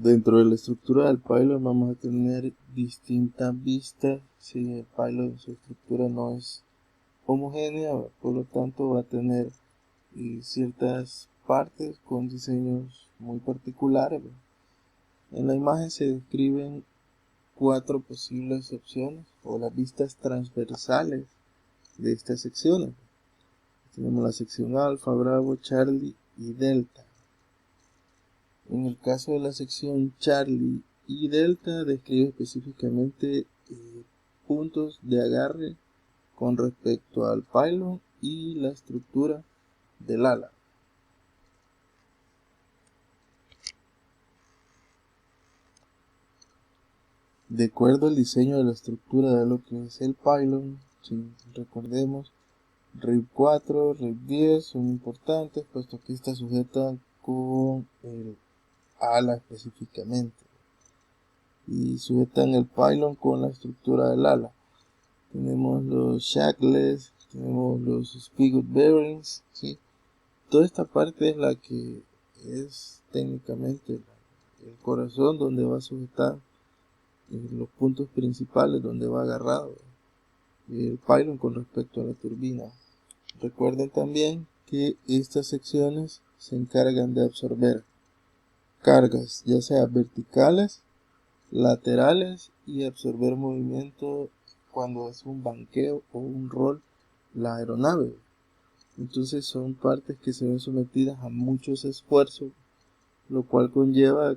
Dentro de la estructura del pylon vamos a tener distintas vistas. Si el pylon, su estructura no es homogénea, por lo tanto va a tener ciertas partes con diseños muy particulares. En la imagen se describen 4 posibles opciones o las vistas transversales de estas secciones. Tenemos la sección alfa, bravo, charlie y delta. En el caso de la sección charlie y delta describe específicamente puntos de agarre con respecto al pylon y la estructura del ala. De acuerdo al diseño de la estructura de lo que es el pylon, si recordemos, RIB 4, RIB 10 son importantes, puesto que está sujeta con el ala específicamente y sujetan el pylon con la estructura del ala. Tenemos los shackles, tenemos los spigot bearings, ¿sí? Toda esta parte es la que es técnicamente el corazón donde va a sujetar los puntos principales donde va agarrado el pylon con respecto a la turbina. Recuerden también que estas secciones se encargan de absorber cargas ya sea verticales, laterales y absorber movimiento cuando es un banqueo o un roll la aeronave. Entonces son partes que se ven sometidas a muchos esfuerzos, lo cual conlleva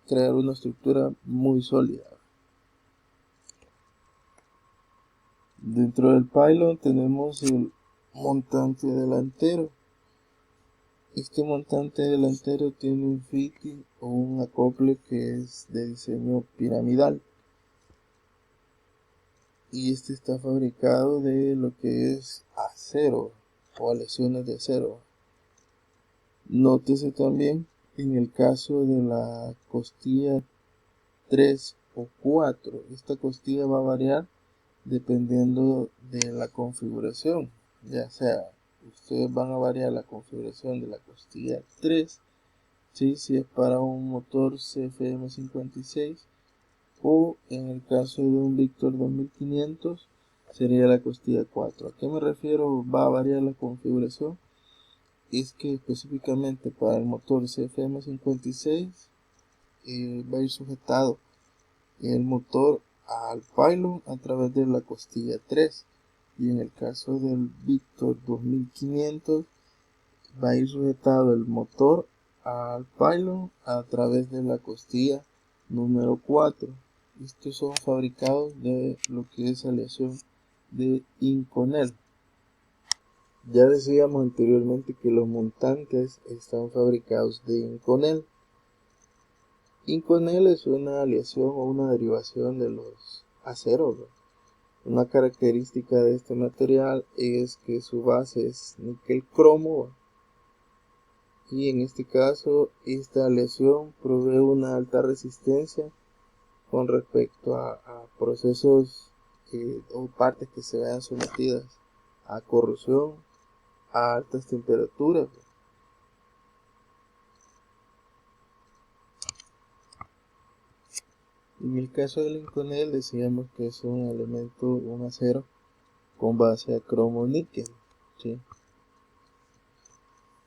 crear una estructura muy sólida. Dentro del pylon tenemos el montante delantero. Este montante delantero tiene un fitting o un acople que es de diseño piramidal, y este está fabricado de lo que es acero o aleaciones de acero. Nótese también en el caso de la costilla 3 o 4, esta costilla va a variar dependiendo de la configuración, ya sea ustedes van a variar la configuración de la costilla 3, ¿sí? Si es para un motor CFM56, o en el caso de un Victor 2500 sería la costilla 4. ¿A qué me refiero? Va a variar la configuración. Es que específicamente para el motor CFM56 va a ir sujetado el motor al pylon a través de la costilla 3, y en el caso del Victor 2500 va a ir sujetado el motor al pylon a través de la costilla número 4. Estos son fabricados de lo que es aleación de Inconel. Ya decíamos anteriormente que los montantes están fabricados de Inconel. Inconel es una aleación o una derivación de los aceros. Una característica de este material es que su base es níquel cromo, y en este caso esta aleación provee una alta resistencia con respecto a procesos o partes que se vean sometidas a corrosión a altas temperaturas. En el caso del Inconel decíamos que es un elemento, un acero con base a cromo níquel, ¿sí?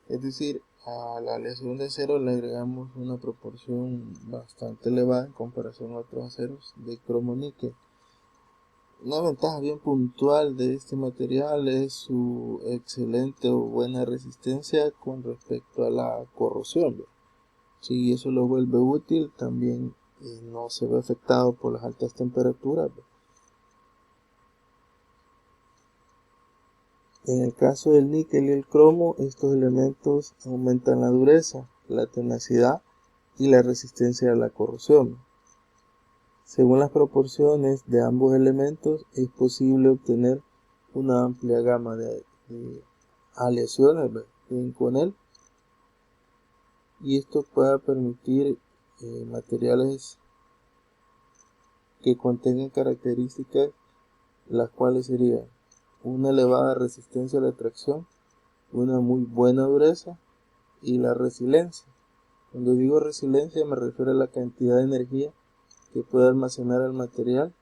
Es decir, a la aleación de acero le agregamos una proporción bastante elevada en comparación a otros aceros de cromo níquel. Una ventaja bien puntual de este material es su excelente o buena resistencia con respecto a la corrosión. Si eso lo vuelve útil, también no se ve afectado por las altas temperaturas. En el caso del níquel y el cromo, estos elementos aumentan la dureza, la tenacidad y la resistencia a la corrosión. Según las proporciones de ambos elementos, es posible obtener una amplia gama de aleaciones con él, y esto puede permitir materiales que contengan características las cuales serían una elevada resistencia a la tracción, una muy buena dureza y la resiliencia. Cuando digo resiliencia me refiero a la cantidad de energía que puede almacenar el material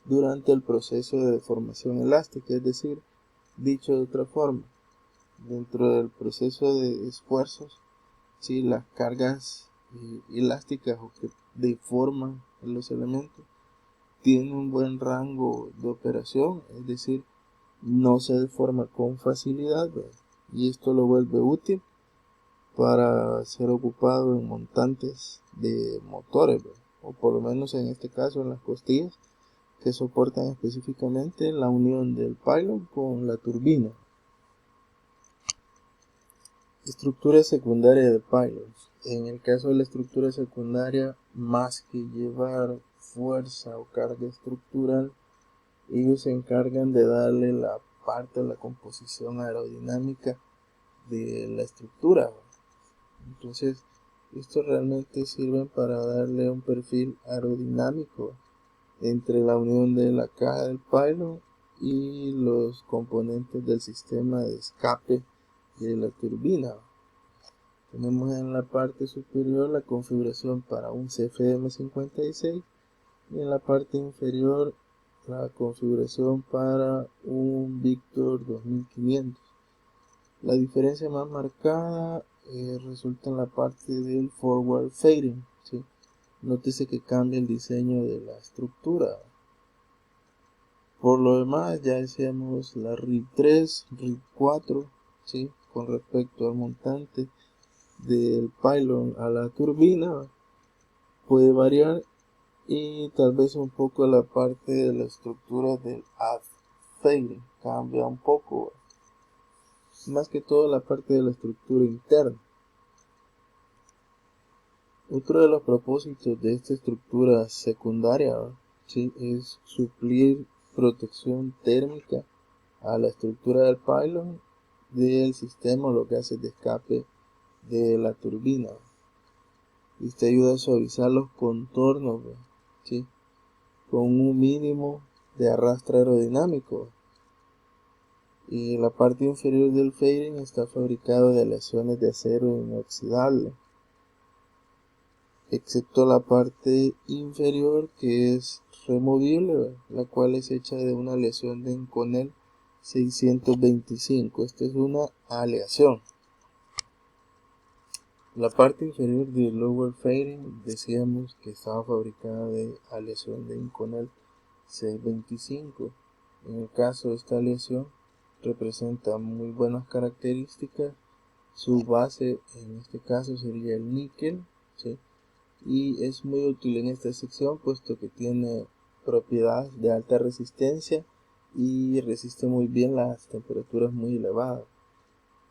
durante el proceso de deformación elástica, es decir, dicho de otra forma, dentro del proceso de esfuerzos, ¿sí? Las cargas elásticas o que deforman los elementos tienen un buen rango de operación, es decir, no se deforma con facilidad, ¿verdad? Y esto lo vuelve útil para ser ocupado en montantes de motores, ¿verdad? O por lo menos en este caso en las costillas que soportan específicamente la unión del pylon con la turbina. Estructura secundaria de pylons. En el caso de la estructura secundaria, más que llevar fuerza o carga estructural, ellos se encargan de darle la parte de la composición aerodinámica de la estructura. Entonces, estos realmente sirven para darle un perfil aerodinámico entre la unión de la caja del pylon y los componentes del sistema de escape de la turbina. Tenemos en la parte superior la configuración para un CFM56 y en la parte inferior la configuración para un Victor 2500. La diferencia más marcada resulta en la parte del forward fading, ¿sí? Nótese que cambia el diseño de la estructura. Por lo demás, ya decíamos la RIB 3, RIB 4, ¿sí? Con respecto al montante del pylon a la turbina, puede variar, y tal vez un poco la parte de la estructura del aft fading cambia un poco, más que todo la parte de la estructura interna. Otro de los propósitos de esta estructura secundaria, ¿sí? Es suplir protección térmica a la estructura del pylon del sistema o los gases de escape de la turbina. Esto ayuda a suavizar los contornos, ¿sí? Con un mínimo de arrastre aerodinámico. Y la parte inferior del fairing está fabricado de aleaciones de acero inoxidable, excepto la parte inferior que es removible, la cual es hecha de una aleación de Inconel 625. Esta es una aleación. La parte inferior del lower fairing decíamos que estaba fabricada de aleación de Inconel 625. En el caso de esta aleación representa muy buenas características. Su base en este caso sería el níquel, ¿sí? Y es muy útil en esta sección puesto que tiene propiedades de alta resistencia y resiste muy bien las temperaturas muy elevadas.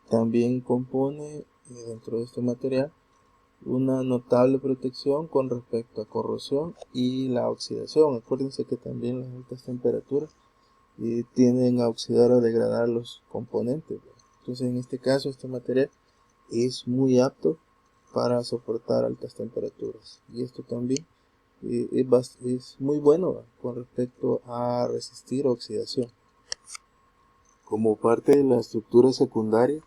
También compone dentro de este material una notable protección con respecto a corrosión y la oxidación. Acuérdense que también las altas temperaturas tienden a oxidar o degradar los componentes. Entonces en este caso este material es muy apto para soportar altas temperaturas, y esto también es muy bueno con respecto a resistir oxidación. Como parte de la estructura secundaria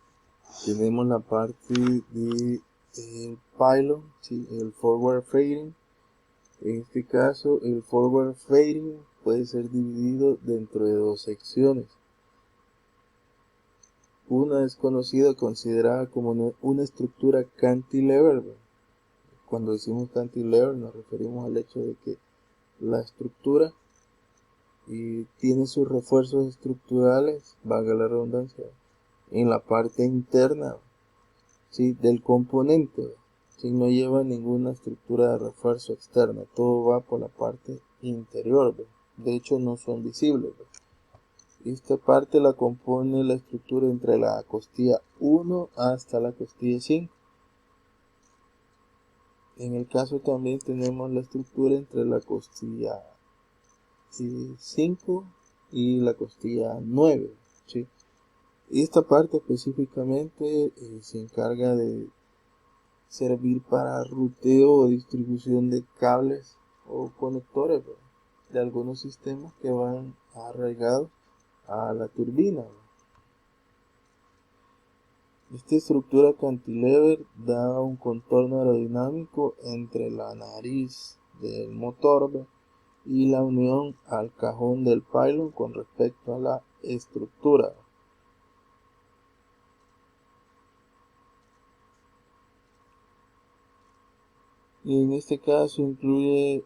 tenemos la parte de el pylon, ¿sí? El forward fading. En este caso el forward fading puede ser dividido dentro de dos secciones. Una es conocida, considerada como una estructura cantilever. Cuando decimos cantilever nos referimos al hecho de que la estructura tiene sus refuerzos estructurales, valga la redundancia, en la parte interna, ¿sí? Del componente, ¿sí? No lleva ninguna estructura de refuerzo externa, todo va por la parte interior, de hecho no son visibles. Esta parte la compone la estructura entre la costilla 1 hasta la costilla 5. En el caso también tenemos la estructura entre la costilla 5 y la costilla 9, ¿sí? Esta parte específicamente se encarga de servir para ruteo o distribución de cables o conectores, ¿verdad?, de algunos sistemas que van arraigados a la turbina, ¿verdad? Esta estructura cantilever da un contorno aerodinámico entre la nariz del motor y la unión al cajón del pylon con respecto a la estructura. Y en este caso incluye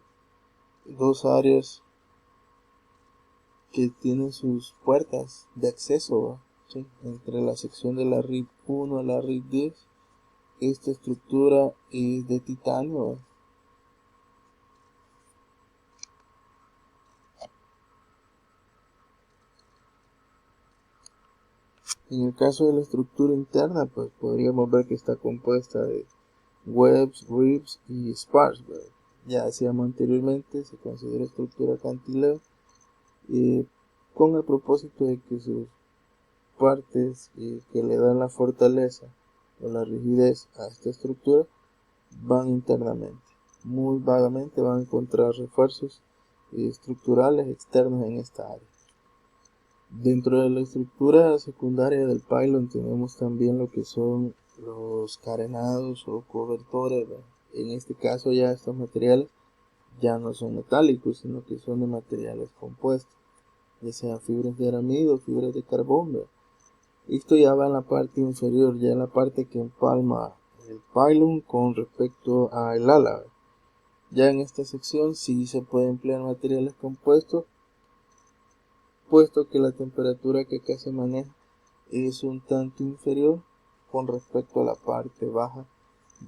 dos áreas que tienen sus puertas de acceso, ¿sí? Entre la sección de la RIP 1 a la RIP 10. Esta estructura es de titanio. En el caso de la estructura interna, pues podríamos ver que está compuesta de webs, ribs y spars. Ya decíamos anteriormente, se considera estructura cantilever con el propósito de que sus partes que le dan la fortaleza o la rigidez a esta estructura van internamente. Muy vagamente van a encontrar refuerzos estructurales externos en esta área. Dentro de la estructura secundaria del pylon tenemos también lo que son los carenados o cobertores. En este caso ya estos materiales ya no son metálicos, sino que son de materiales compuestos, ya sean fibras de aramido o fibras de carbón. Esto ya va en la parte inferior, ya en la parte que empalma el pylon con respecto al ala. Ya en esta sección sí se puede emplear materiales compuestos, puesto que la temperatura que acá se maneja es un tanto inferior con respecto a la parte baja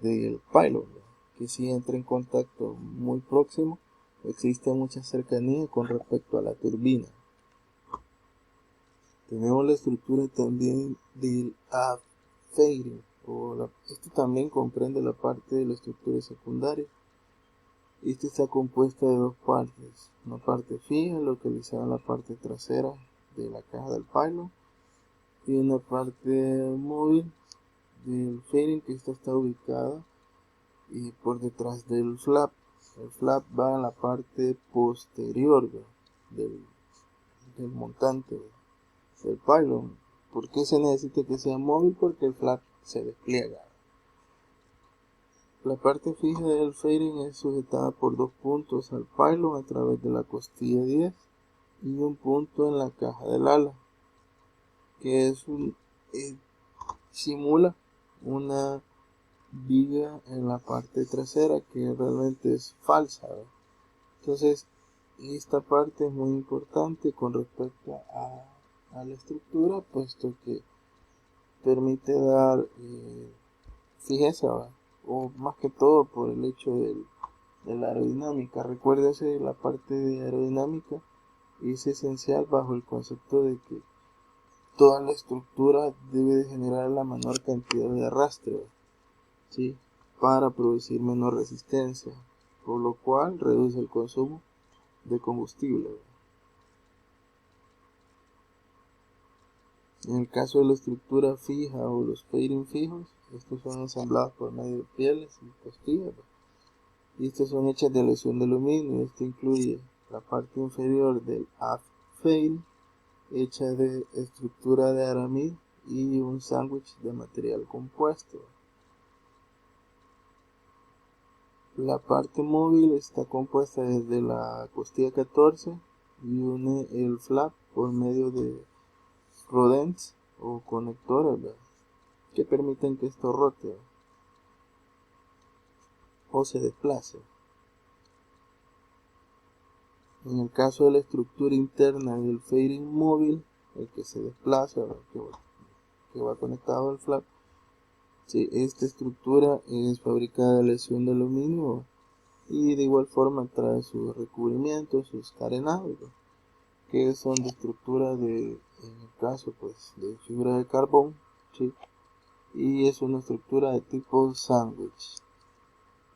del pylon, que si entra en contacto muy próximo, existe mucha cercanía con respecto a la turbina. Tenemos la estructura también del fairing, esto también comprende la parte de la estructura secundaria. Esta está compuesta de dos partes, una parte fija localizada en la parte trasera de la caja del pylon y una parte móvil del fairing, que esta está ubicada por detrás del flap. El flap va en la parte posterior del montante del pylon. ¿Por qué se necesita que sea móvil? Porque el flap se despliega. La parte fija del fairing es sujetada por dos puntos al pylon a través de la costilla 10 y un punto en la caja del ala, que simula una viga en la parte trasera que realmente es falsa. Entonces esta parte es muy importante con respecto a la estructura, puesto que permite dar fijeza, o más que todo por el hecho de la aerodinámica. Recuérdese, la parte de aerodinámica es esencial bajo el concepto de que toda la estructura debe de generar la menor cantidad de arrastre, ¿sí? Para producir menor resistencia, por lo cual reduce el consumo de combustible. En el caso de la estructura fija o los fairing fijos, estos son ensamblados por medio de pieles y costillas, y estas son hechas de aleación de aluminio. Esto incluye la parte inferior del aft fairing, hecha de estructura de aramid y un sándwich de material compuesto. La parte móvil está compuesta desde la costilla 14 y une el flap por medio de rodents o conectores, que permiten que esto rote o se desplace. En el caso de la estructura interna del fairing móvil, el que se desplaza, que va conectado al flap, sí, esta estructura es fabricada de aleación de aluminio y de igual forma trae sus recubrimientos, sus carenados, que son de estructura en el caso pues de fibra de carbón, ¿sí? Y es una estructura de tipo sándwich,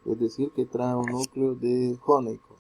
es decir que trae un núcleo de honeycomb.